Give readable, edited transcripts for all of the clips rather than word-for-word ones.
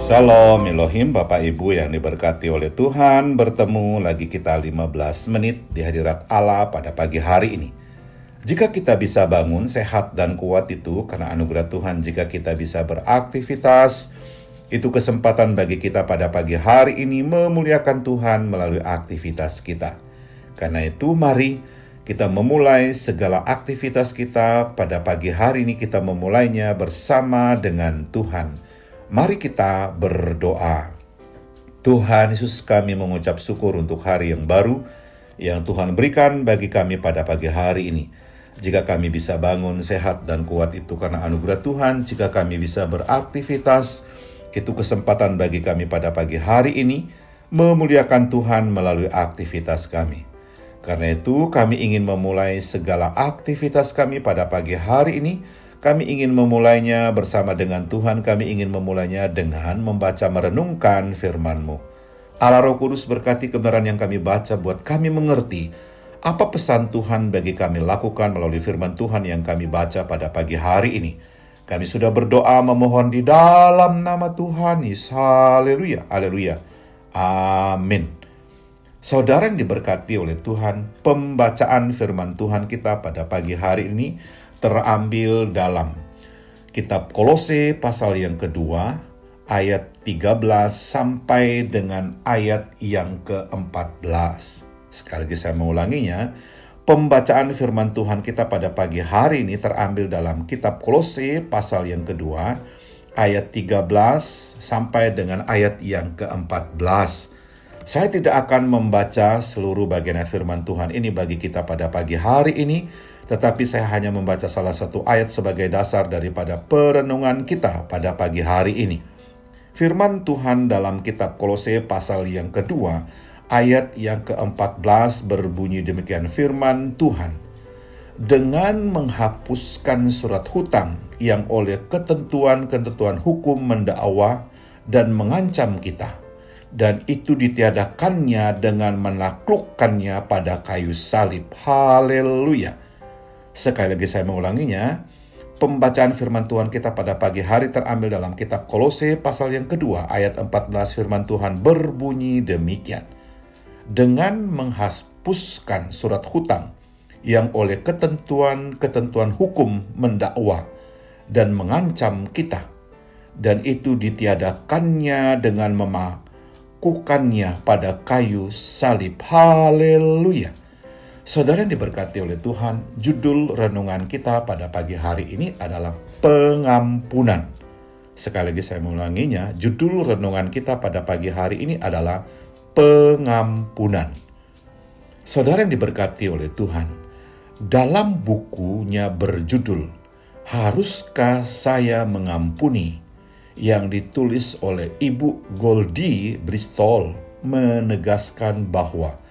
Shalom Elohim, Bapak Ibu yang diberkati oleh Tuhan. Bertemu lagi kita 15 menit di hadirat Allah pada pagi hari ini. Jika kita bisa bangun sehat dan kuat itu karena anugerah Tuhan. Jika kita bisa beraktivitas, itu kesempatan bagi kita pada pagi hari ini memuliakan Tuhan melalui aktivitas kita. Karena itu mari kita memulai segala aktivitas kita pada pagi hari ini. Kita memulainya bersama dengan Tuhan. Mari kita berdoa. Tuhan Yesus, kami mengucap syukur untuk hari yang baru yang Tuhan berikan bagi kami pada pagi hari ini. Jika kami bisa bangun sehat dan kuat itu karena anugerah Tuhan. Jika kami bisa beraktivitas, itu kesempatan bagi kami pada pagi hari ini memuliakan Tuhan melalui aktivitas kami. Karena itu kami ingin memulai segala aktivitas kami pada pagi hari ini. Kami ingin memulainya bersama dengan Tuhan. Kami ingin memulainya dengan membaca merenungkan firman-Mu. Allah Roh Kudus berkati kebenaran yang kami baca buat kami mengerti apa pesan Tuhan bagi kami lakukan melalui firman Tuhan yang kami baca pada pagi hari ini. Kami sudah berdoa memohon di dalam nama Tuhan Yesus. Haleluya, haleluya, amin. Saudara yang diberkati oleh Tuhan, pembacaan firman Tuhan kita pada pagi hari ini terambil dalam kitab Kolose pasal yang kedua, ayat 13 sampai dengan ayat yang ke-14. Sekali lagi saya mengulanginya, pembacaan firman Tuhan kita pada pagi hari ini terambil dalam kitab Kolose pasal yang kedua, ayat 13 sampai dengan ayat yang ke-14. Saya tidak akan membaca seluruh bagian firman Tuhan ini bagi kita pada pagi hari ini, tetapi saya hanya membaca salah satu ayat sebagai dasar daripada perenungan kita pada pagi hari ini. Firman Tuhan dalam kitab Kolose pasal yang kedua, ayat yang ke-14 berbunyi demikian, firman Tuhan. Dengan menghapuskan surat hutang yang oleh ketentuan-ketentuan hukum mendakwa dan mengancam kita, dan itu ditiadakannya dengan menaklukkannya pada kayu salib. Haleluya. Sekali lagi saya mengulanginya, pembacaan firman Tuhan kita pada pagi hari terambil dalam kitab Kolose pasal yang kedua, ayat 14, firman Tuhan berbunyi demikian. Dengan menghapuskan surat hutang yang oleh ketentuan-ketentuan hukum mendakwa dan mengancam kita, dan itu ditiadakannya dengan memakukannya pada kayu salib. Haleluya. Saudara yang diberkati oleh Tuhan, judul renungan kita pada pagi hari ini adalah pengampunan. Sekali lagi saya mengulanginya, judul renungan kita pada pagi hari ini adalah pengampunan. Saudara yang diberkati oleh Tuhan, dalam bukunya berjudul Haruskah Saya Mengampuni, yang ditulis oleh Ibu Goldie Bristol, menegaskan bahwa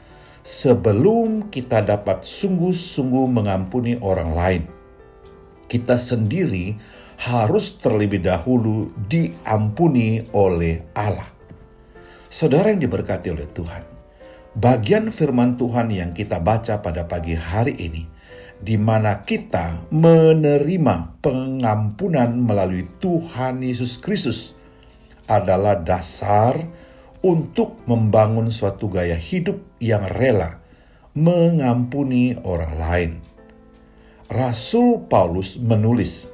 sebelum kita dapat sungguh-sungguh mengampuni orang lain, kita sendiri harus terlebih dahulu diampuni oleh Allah. Saudara yang diberkati oleh Tuhan, bagian firman Tuhan yang kita baca pada pagi hari ini, di mana kita menerima pengampunan melalui Tuhan Yesus Kristus, adalah dasar untuk membangun suatu gaya hidup yang rela mengampuni orang lain. Rasul Paulus menulis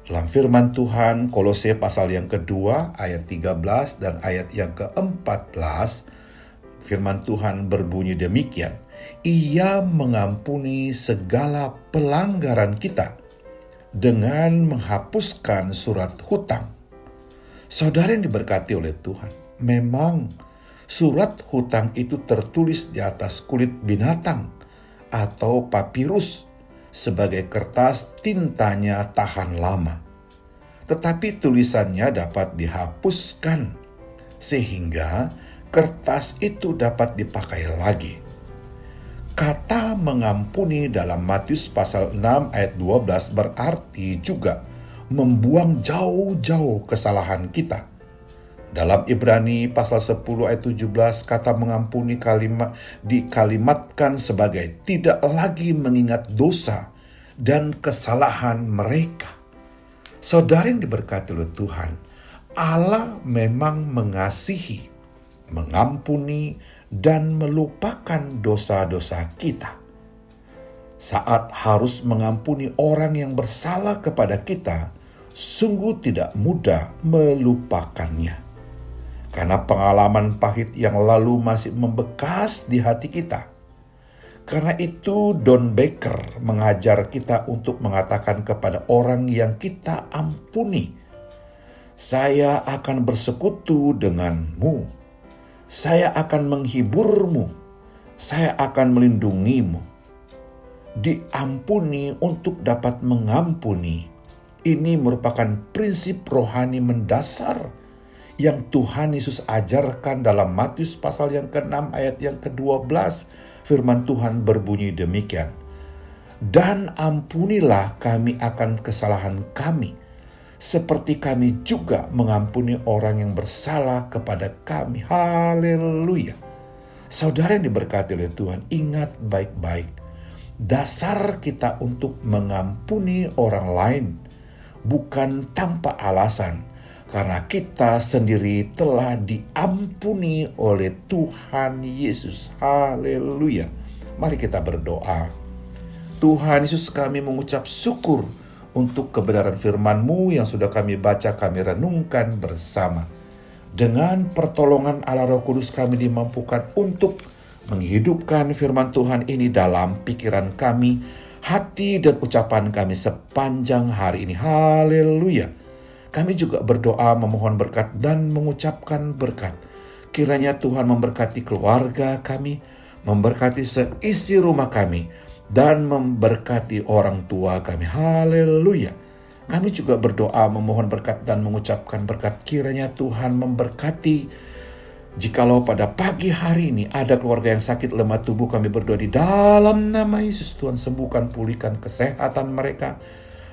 dalam firman Tuhan Kolose pasal yang kedua ayat 13 dan ayat yang ke-14, firman Tuhan berbunyi demikian, Ia mengampuni segala pelanggaran kita dengan menghapuskan surat hutang. Saudara yang diberkati oleh Tuhan, memang surat hutang itu tertulis di atas kulit binatang atau papirus sebagai kertas tintanya tahan lama. Tetapi tulisannya dapat dihapuskan sehingga kertas itu dapat dipakai lagi. Kata mengampuni dalam Matius pasal 6 ayat 12 berarti juga membuang jauh-jauh kesalahan kita. Dalam Ibrani pasal 10 ayat 17, kata mengampuni dikalimatkan sebagai tidak lagi mengingat dosa dan kesalahan mereka. Saudara yang diberkati oleh Tuhan, Allah memang mengasihi, mengampuni, dan melupakan dosa-dosa kita. Saat harus mengampuni orang yang bersalah kepada kita, sungguh tidak mudah melupakannya. Karena pengalaman pahit yang lalu masih membekas di hati kita. Karena itu Don Baker mengajar kita untuk mengatakan kepada orang yang kita ampuni, "Saya akan bersekutu denganmu. Saya akan menghiburmu. Saya akan melindungimu." Diampuni untuk dapat mengampuni. Ini merupakan prinsip rohani mendasar yang Tuhan Yesus ajarkan dalam Matius pasal yang ke-6 ayat yang ke-12. Firman Tuhan berbunyi demikian, "Dan ampunilah kami akan kesalahan kami, seperti kami juga mengampuni orang yang bersalah kepada kami." Haleluya. Saudara yang diberkati oleh Tuhan, ingat baik-baik. Dasar kita untuk mengampuni orang lain bukan tanpa alasan, karena kita sendiri telah diampuni oleh Tuhan Yesus. Haleluya. Mari kita berdoa. Tuhan Yesus, kami mengucap syukur untuk kebenaran firman-Mu yang sudah kami baca, kami renungkan bersama. Dengan pertolongan Allah Roh Kudus kami dimampukan untuk menghidupkan firman Tuhan ini dalam pikiran kami, hati dan ucapan kami sepanjang hari ini. Haleluya. Kami juga berdoa memohon berkat dan mengucapkan berkat. Kiranya Tuhan memberkati keluarga kami, memberkati seisi rumah kami, dan memberkati orang tua kami. Haleluya. Kami juga berdoa memohon berkat dan mengucapkan berkat. Kiranya Tuhan memberkati. Jikalau pada pagi hari ini ada keluarga yang sakit lemah tubuh, kami berdoa di dalam nama Yesus, Tuhan sembuhkan, pulihkan kesehatan mereka.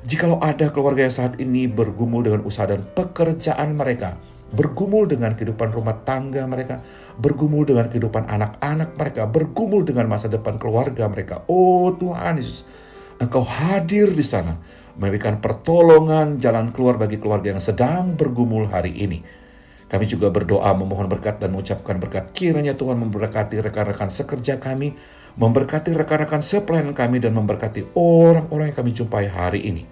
Jikalau ada keluarga yang saat ini bergumul dengan usaha dan pekerjaan mereka, bergumul dengan kehidupan rumah tangga mereka, bergumul dengan kehidupan anak-anak mereka, bergumul dengan masa depan keluarga mereka. Oh Tuhan Yesus, Engkau hadir di sana, memberikan pertolongan jalan keluar bagi keluarga yang sedang bergumul hari ini. Kami juga berdoa memohon berkat dan mengucapkan berkat. Kiranya Tuhan memberkati rekan-rekan sekerja kami, memberkati rekan-rekan sepelayanan kami, dan memberkati orang-orang yang kami jumpai hari ini.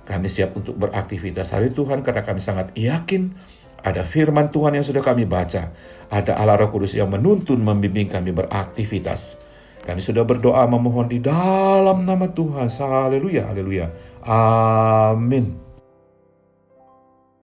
Kami siap untuk beraktivitas hari Tuhan karena kami sangat yakin ada firman Tuhan yang sudah kami baca. Ada Allah Roh Kudus yang menuntun, membimbing kami beraktivitas. Kami sudah berdoa memohon di dalam nama Tuhan. Haleluya, haleluya. Amin.